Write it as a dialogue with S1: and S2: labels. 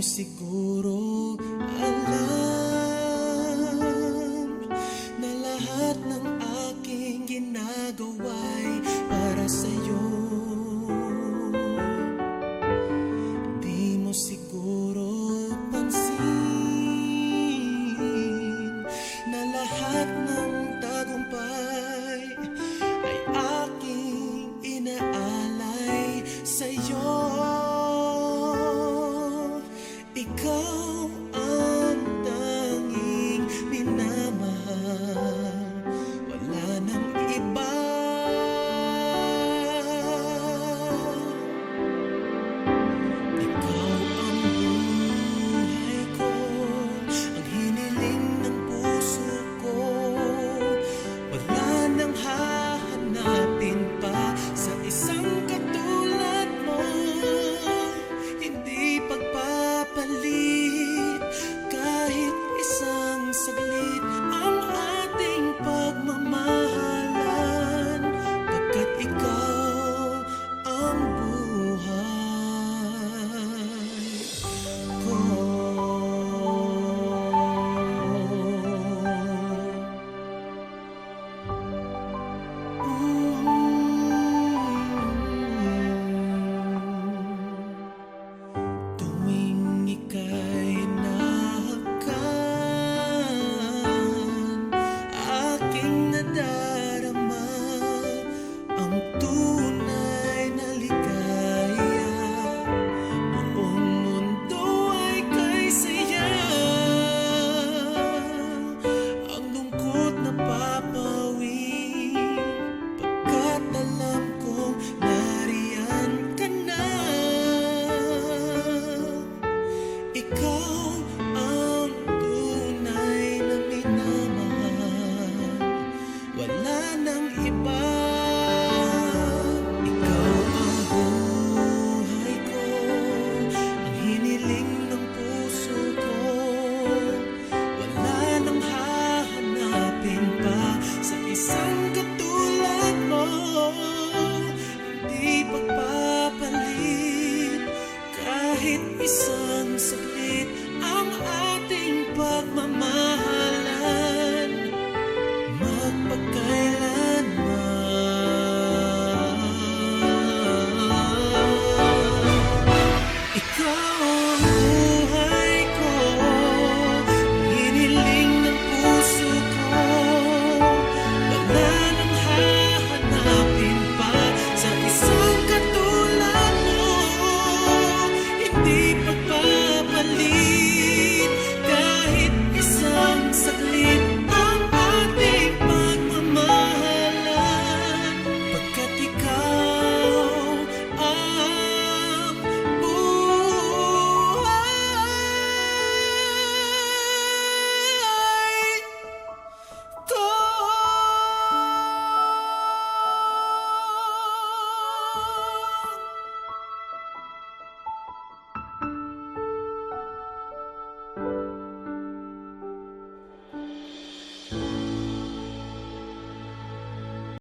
S1: mo siguro alam na lahat ng aking ginagawa'y para sa'yo. Di mo siguro pansin na lahat ng tagumpay ay aking inaalay sa'yo. Ikaw ang tanging minamahal, wala nang iba. Ikaw ang buhay ko, ang hiniling ng puso ko. Wala nang hahanapin pa sa isang katulad mo. Hindi pagpapalit kahit isang saglit ang ating pagmamahalan, pagkat ikaw ang buhay ko. Tuwing ika'y nahakan, aking nadarama ang tunay na ligaya. Buong mundo ay kay saya, ang lungkot na papawi, pagkat alam kong nariyan ka na. Ikaw ang tunay na minamahal, wala nang iba. Ikaw ang buhay ko, ang hiniling ng puso ko. Wala nang hahanapin pa sa isang katulad mo. Hindi pagpapalit kahit isang saglit ang ating pagmamahal.